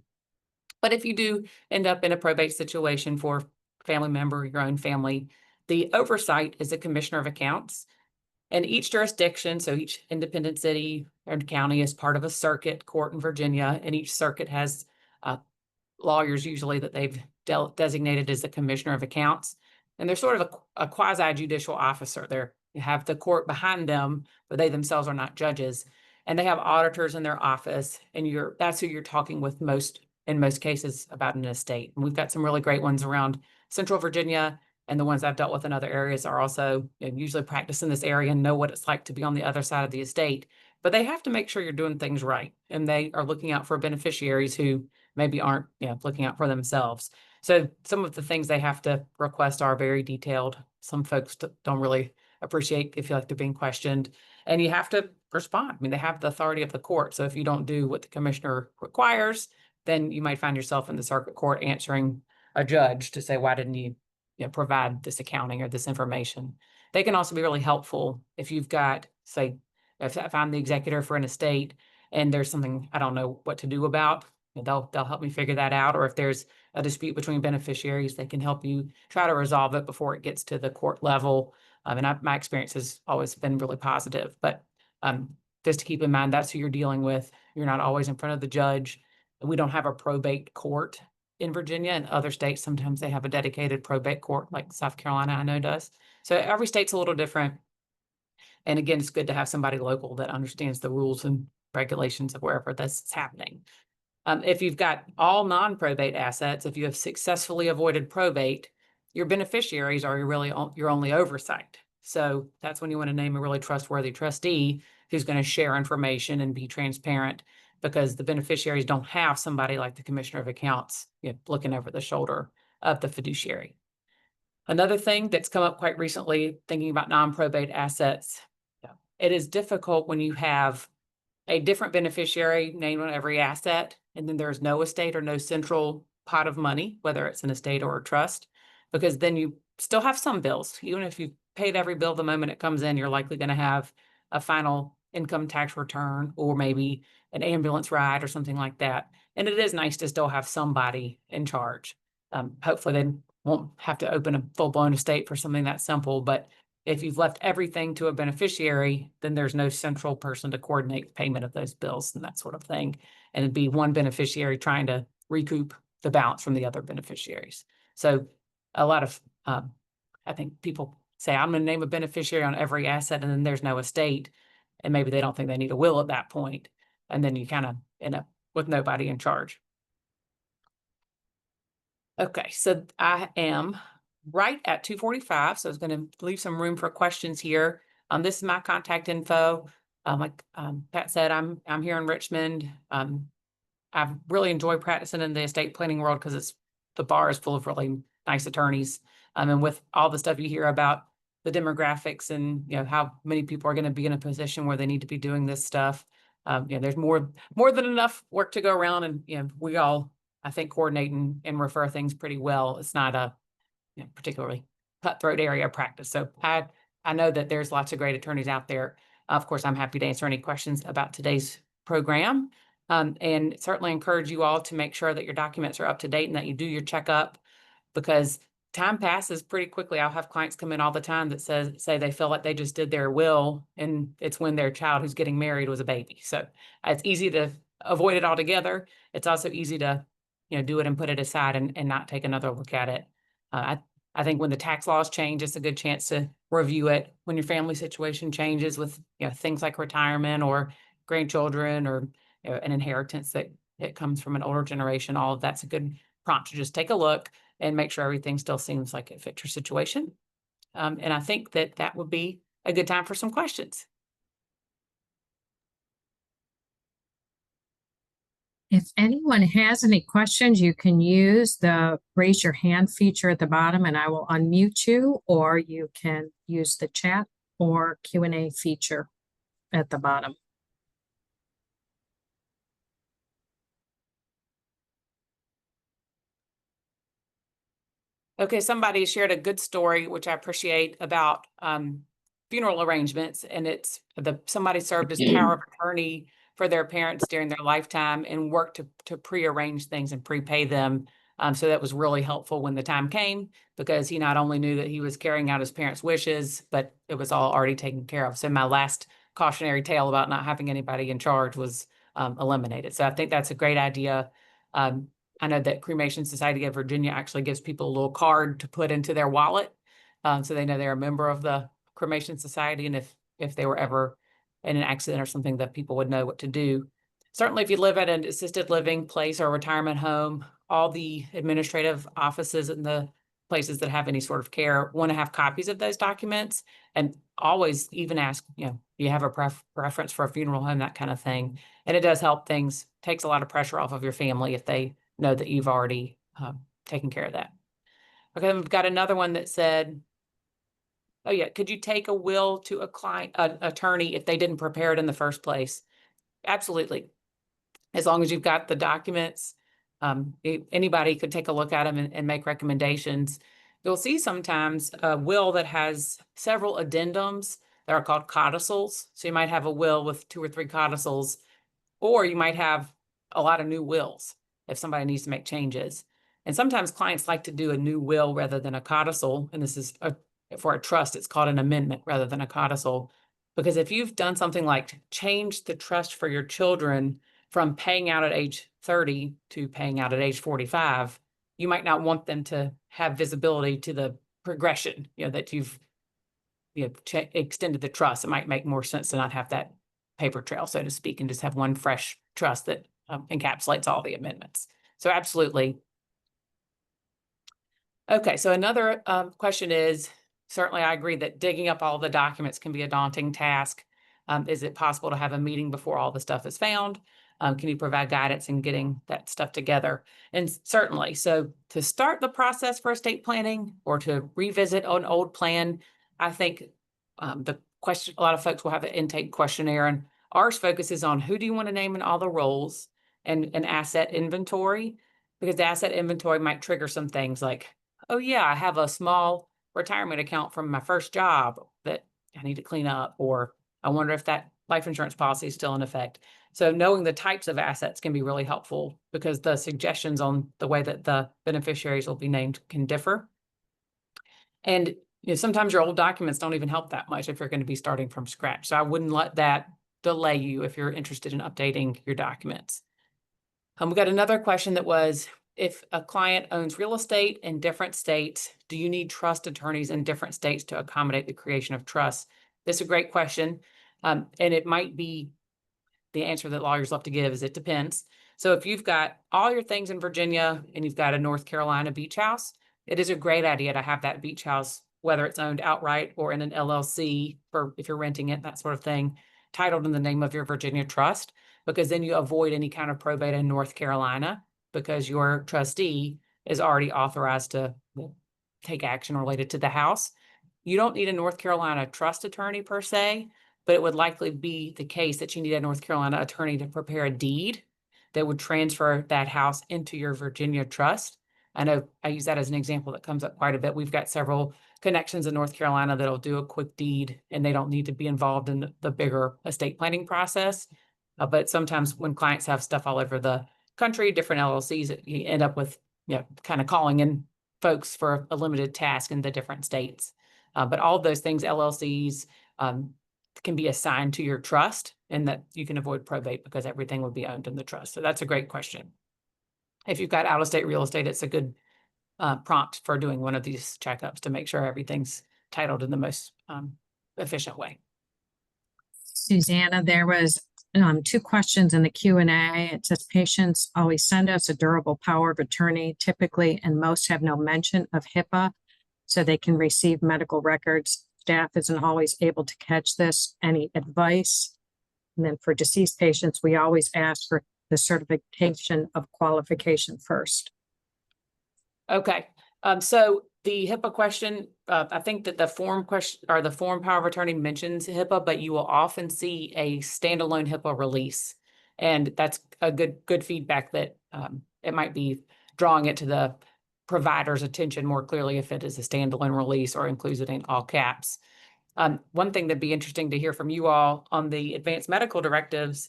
But if you do end up in a probate situation for a family member, your own family, the oversight is the commissioner of accounts. And each jurisdiction, so each independent city and county is part of a circuit court in Virginia, and each circuit has lawyers usually that they've designated as the commissioner of accounts. And they're sort of a quasi-judicial officer. You have the court behind them, but they themselves are not judges. And they have auditors in their office, and that's who you're talking with in most cases about an estate. And we've got some really great ones around Central Virginia, and the ones I've dealt with in other areas are also usually practice in this area and know what it's like to be on the other side of the estate. But they have to make sure you're doing things right, and they are looking out for beneficiaries who maybe aren't looking out for themselves. So some of the things they have to request are very detailed. Some folks don't really appreciate, they feel like they're being questioned, and you have to respond. I mean, they have the authority of the court. So if you don't do what the commissioner requires, then you might find yourself in the circuit court answering a judge to say, why didn't you provide this accounting or this information? They can also be really helpful if you've got, say, if I'm the executor for an estate and there's something I don't know what to do about, they'll help me figure that out. Or if there's a dispute between beneficiaries, they can help you try to resolve it before it gets to the court level. My experience has always been really positive. But just to keep in mind, that's who you're dealing with. You're not always in front of the judge. We don't have a probate court in Virginia. And other states, sometimes they have a dedicated probate court, like South Carolina, I know does. So every state's a little different. And again, it's good to have somebody local that understands the rules and regulations of wherever this is happening. If you've got all non-probate assets, if you have successfully avoided probate, your beneficiaries are your only oversight. So that's when you want to name a really trustworthy trustee who's going to share information and be transparent, because the beneficiaries don't have somebody like the commissioner of accounts looking over the shoulder of the fiduciary. Another thing that's come up quite recently, thinking about non-probate assets, it is difficult when you have a different beneficiary named on every asset, and then there's no estate or no central pot of money, whether it's an estate or a trust, because then you still have some bills. Even if you've paid every bill the moment it comes in, you're likely going to have a final income tax return or maybe an ambulance ride or something like that. And it is nice to still have somebody in charge. Hopefully they won't have to open a full-blown estate for something that simple, but if you've left everything to a beneficiary, then there's no central person to coordinate payment of those bills and that sort of thing. And it'd be one beneficiary trying to recoup the balance from the other beneficiaries. So a lot of, I think people say, I'm going to name a beneficiary on every asset, and then there's no estate. And maybe they don't think they need a will at that point. And then you kind of end up with nobody in charge. Okay, so I am right at 2:45, so I was going to leave some room for questions here. This is my contact info. Like Pat said, I'm here in Richmond. I've really enjoyed practicing in the estate planning world because the bar is full of really nice attorneys. And with all the stuff you hear about the demographics and how many people are going to be in a position where they need to be doing this stuff, there's more than enough work to go around, and we all, I think, coordinate and refer things pretty well. It's not a particularly cutthroat area of practice. So I know that there's lots of great attorneys out there. Of course, I'm happy to answer any questions about today's program, and certainly encourage you all to make sure that your documents are up to date and that you do your checkup, because time passes pretty quickly. I'll have clients come in all the time that say they feel like they just did their will, and it's when their child who's getting married was a baby. So it's easy to avoid it altogether. It's also easy to do it and put it aside and not take another look at it. I think when the tax laws change, it's a good chance to review it. When your family situation changes with things like retirement or grandchildren or an inheritance that it comes from an older generation, all of that's a good prompt to just take a look and make sure everything still seems like it fits your situation. And I think that would be a good time for some questions. If anyone has any questions, you can use the raise your hand feature at the bottom and I will unmute you, or you can use the chat or Q&A feature at the bottom. Okay, somebody shared a good story, which I appreciate, about funeral arrangements, and it's somebody served as power of attorney for their parents during their lifetime and worked to pre-arrange things and prepay them. So that was really helpful when the time came, because he not only knew that he was carrying out his parents' wishes, but it was all already taken care of. So my last cautionary tale about not having anybody in charge was eliminated. So I think that's a great idea. I know that Cremation Society of Virginia actually gives people a little card to put into their wallet, so they know they're a member of the Cremation Society, and if they were ever in an accident or something, that people would know what to do. Certainly, if you live at an assisted living place or a retirement home, all the administrative offices and the places that have any sort of care want to have copies of those documents, and always even ask, do you have a preference for a funeral home, that kind of thing. And it does help things, takes a lot of pressure off of your family if they know that you've already taken care of that. Okay, we've got another one that said, oh yeah, could you take a will to a client, attorney, if they didn't prepare it in the first place? Absolutely. As long as you've got the documents, anybody could take a look at them and make recommendations. You'll see sometimes a will that has several addendums that are called codicils. So you might have a will with 2 or 3 codicils, or you might have a lot of new wills if somebody needs to make changes. And sometimes clients like to do a new will rather than a codicil. And this is for a trust, it's called an amendment rather than a codicil. Because if you've done something like change the trust for your children from paying out at age 30 to paying out at age 45, you might not want them to have visibility to the progression, that you've extended the trust. It might make more sense to not have that paper trail, so to speak, and just have one fresh trust that encapsulates all the amendments. So absolutely. Okay, so another question is, certainly I agree that digging up all the documents can be a daunting task. Is it possible to have a meeting before all the stuff is found? Can you provide guidance in getting that stuff together? And certainly, so to start the process for estate planning or to revisit an old plan, I think the question, a lot of folks will have an intake questionnaire, and ours focuses on who do you want to name in all the roles and an asset inventory, because the asset inventory might trigger some things like, oh yeah, I have a small retirement account from my first job that I need to clean up, or I wonder if that life insurance policy is still in effect. So knowing the types of assets can be really helpful, because the suggestions on the way that the beneficiaries will be named can differ. And sometimes your old documents don't even help that much if you're going to be starting from scratch. So I wouldn't let that delay you if you're interested in updating your documents. We got another question that was, if a client owns real estate in different states, do you need trust attorneys in different states to accommodate the creation of trusts? This is a great question. And it might be the answer that lawyers love to give is it depends. So if you've got all your things in Virginia and you've got a North Carolina beach house, it is a great idea to have that beach house, whether it's owned outright or in an LLC, for if you're renting it, that sort of thing, titled in the name of your Virginia trust, because then you avoid any kind of probate in North Carolina, because your trustee is already authorized to take action related to the house. You don't need a North Carolina trust attorney per se, but it would likely be the case that you need a North Carolina attorney to prepare a deed that would transfer that house into your Virginia trust. I know I use that as an example that comes up quite a bit. We've got several connections in North Carolina that'll do a quick deed, and they don't need to be involved in the bigger estate planning process. But sometimes when clients have stuff all over the country, different LLCs, you end up with, kind of calling in folks for a limited task in the different states. But all of those things, LLCs, can be assigned to your trust, and that you can avoid probate because everything would be owned in the trust. So that's a great question. If you've got out-of-state real estate, it's a good prompt for doing one of these checkups to make sure everything's titled in the most efficient way. Susanna, there was 2 questions in the Q&A. It says patients always send us a durable power of attorney typically, and most have no mention of HIPAA, so they can receive medical records. Staff isn't always able to catch this. Any advice? And then for deceased patients, we always ask for the certification of qualification first. Okay. So the HIPAA question, I think that the form question or the form power of attorney mentions HIPAA, but you will often see a standalone HIPAA release. And that's a good feedback that it might be drawing it to the provider's attention more clearly if it is a standalone release or includes it in all caps. One thing that'd be interesting to hear from you all on the advanced medical directives,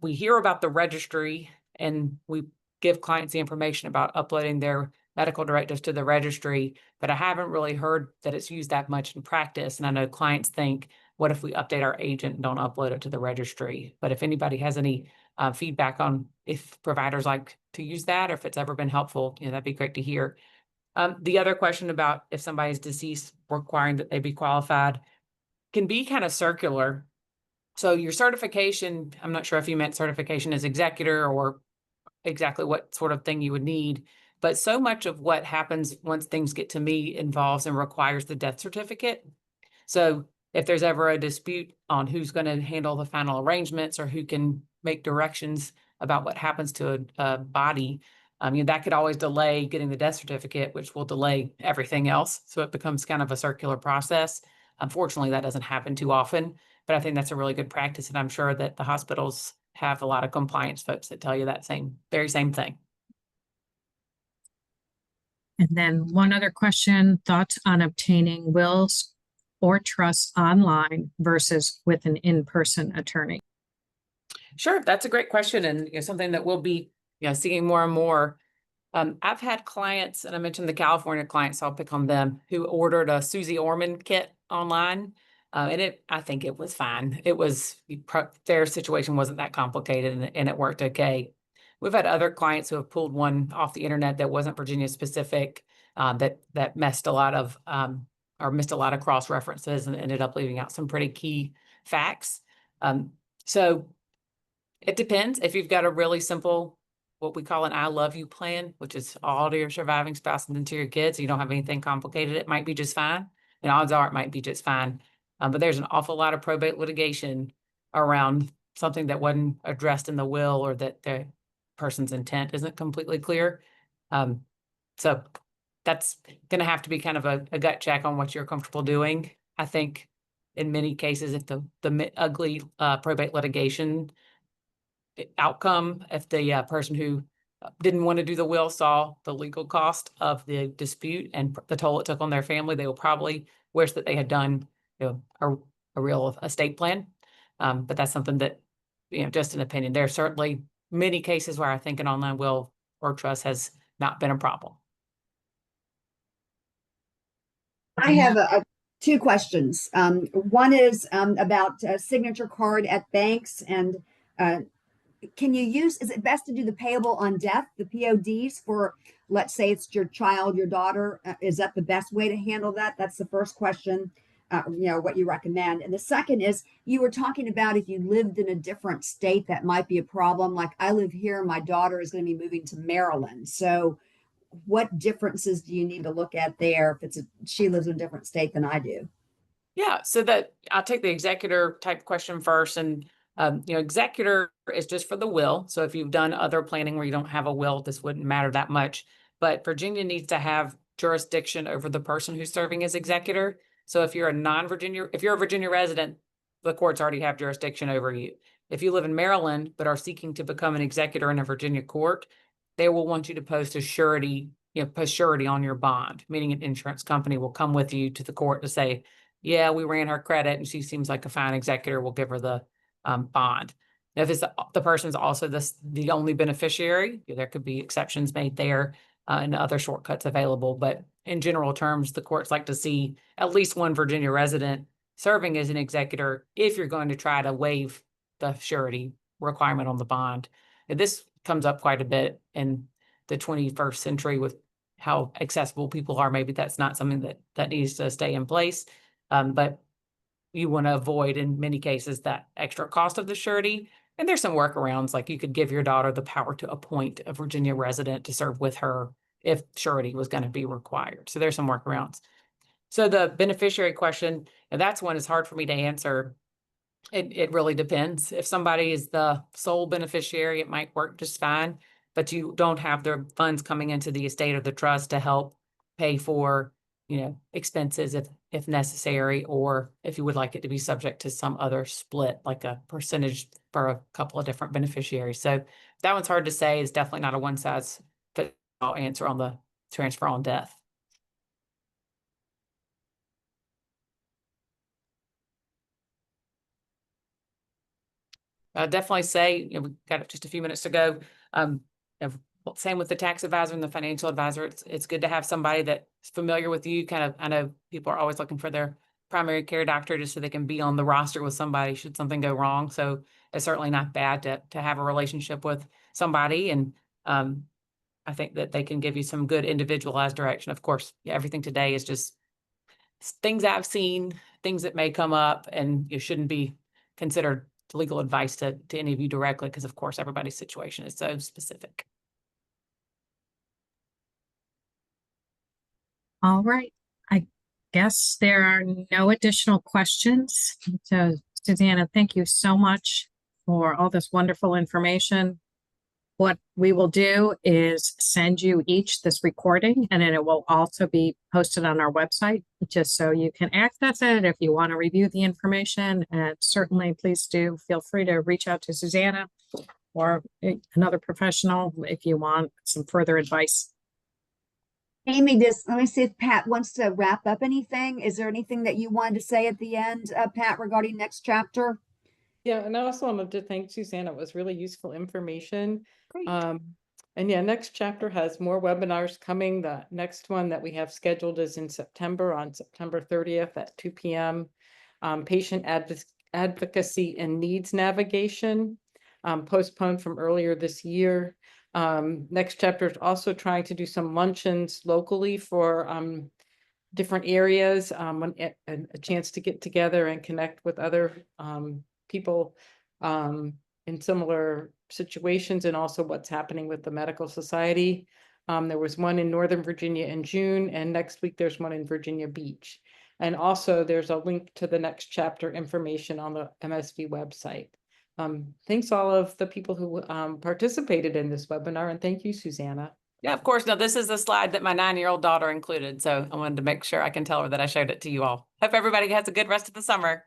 we hear about the registry and we give clients the information about uploading their medical directives to the registry, but I haven't really heard that it's used that much in practice. And I know clients think, what if we update our agent and don't upload it to the registry? But if anybody has any feedback on if providers like to use that, or if it's ever been helpful, that'd be great to hear. The other question about if somebody's deceased, requiring that they be qualified, can be kind of circular. So your certification, I'm not sure if you meant certification as executor or exactly what sort of thing you would need, but so much of what happens once things get to me involves and requires the death certificate. So if there's ever a dispute on who's going to handle the final arrangements or who can make directions about what happens to a body, that could always delay getting the death certificate, which will delay everything else. So it becomes kind of a circular process. Unfortunately, that doesn't happen too often, but I think that's a really good practice. And I'm sure that the hospitals have a lot of compliance folks that tell you that very same thing. And then one other question, thoughts on obtaining wills or trusts online versus with an in-person attorney? Sure, that's a great question, and something that we'll be seeing more and more. I've had clients, and I mentioned the California clients, so I'll pick on them, who ordered a Susie Orman kit online, and I think it was fine. It was their situation wasn't that complicated, and it worked okay. We've had other clients who have pulled one off the internet that wasn't Virginia specific, that messed a lot of or missed a lot of cross references and ended up leaving out some pretty key facts. So it depends. If you've got a really simple, what we call an I love you plan, which is all to your surviving spouse and then to your kids, you don't have anything complicated, it might be just fine. And odds are it might be just fine. But there's an awful lot of probate litigation around something that wasn't addressed in the will or that the person's intent isn't completely clear. So that's going to have to be kind of a gut check on what you're comfortable doing. I think in many cases, if the ugly probate litigation outcome, if the person who didn't want to do the will saw the legal cost of the dispute and the toll it took on their family, they will probably wish that they had done a real estate plan. But that's something that, just an opinion. There are certainly many cases where I think an online will or trust has not been a problem. I have two questions. One is about a signature card at banks, and is it best to do the payable on death, the PODs, for, let's say it's your child, your daughter? Is that the best way to handle that? That's the first question, what you recommend. And the second is, you were talking about if you lived in a different state, that might be a problem. Like I live here, my daughter is going to be moving to Maryland. So what differences do you need to look at there if she lives in a different state than I do? Yeah, so that I'll take the executor type question first. And executor is just for the will. So if you've done other planning where you don't have a will, this wouldn't matter that much. But Virginia needs to have jurisdiction over the person who's serving as executor. So if you're a Virginia resident, the courts already have jurisdiction over you. If you live in Maryland but are seeking to become an executor in a Virginia court, they will want you to post a surety, post surety on your bond, meaning an insurance company will come with you to the court to say, yeah, we ran her credit and she seems like a fine executor, we'll give her the bond. If it's the person's also the only beneficiary, there could be exceptions made there and other shortcuts available. But in general terms, the courts like to see at least one Virginia resident serving as an executor if you're going to try to waive the surety requirement on the bond. And this comes up quite a bit in the 21st century with how accessible people are. Maybe that's not something that needs to stay in place. But you want to avoid, in many cases, that extra cost of the surety. And there's some workarounds, like you could give your daughter the power to appoint a Virginia resident to serve with her if surety was going to be required. So there's some workarounds. So the beneficiary question, and that's one is hard for me to answer. It really depends. If somebody is the sole beneficiary, it might work just fine, but you don't have their funds coming into the estate or the trust to help pay for, expenses if necessary, or if you would like it to be subject to some other split, like a percentage for a couple of different beneficiaries. So that one's hard to say. It's definitely not a one size fits all answer on the transfer on death. I'd definitely say, we've got just a few minutes to go. You know, same with the tax advisor and the financial advisor. It's good to have somebody that's familiar with you. Kind of, I know people are always looking for their primary care doctor just so they can be on the roster with somebody should something go wrong. So it's certainly not bad to have a relationship with somebody. And I think that they can give you some good individualized direction. Of course, everything today is just things I've seen, things that may come up, and you shouldn't be considered legal advice to any of you directly, because of course everybody's situation is so specific. All right. I guess there are no additional questions. So Susanna, thank you so much for all this wonderful information. What we will do is send you each this recording, and then it will also be posted on our website, just so you can access it if you want to review the information. And certainly, please do feel free to reach out to Susanna or another professional if you want some further advice. Amy, let me see if Pat wants to wrap up anything. Is there anything that you wanted to say at the end, Pat, regarding next chapter? Yeah, and I also wanted to thank Susanna. It was really useful information. Great. And yeah, next chapter has more webinars coming. The next one that we have scheduled is in September, on September 30th at 2 p.m. Patient advocacy and needs navigation, postponed from earlier this year. Next chapter is also trying to do some luncheons locally for different areas, a chance to get together and connect with other people in similar situations, and also what's happening with the medical society. There was one in Northern Virginia in June, and next week there's one in Virginia Beach. And also there's a link to the next chapter information on the MSV website. Thanks all of the people who participated in this webinar, and thank you, Susanna. Yeah, of course. Now, this is a slide that my 9-year-old daughter included, so I wanted to make sure I can tell her that I showed it to you all. Hope everybody has a good rest of the summer.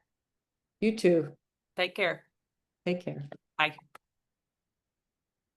You too. Take care. Take care. Bye.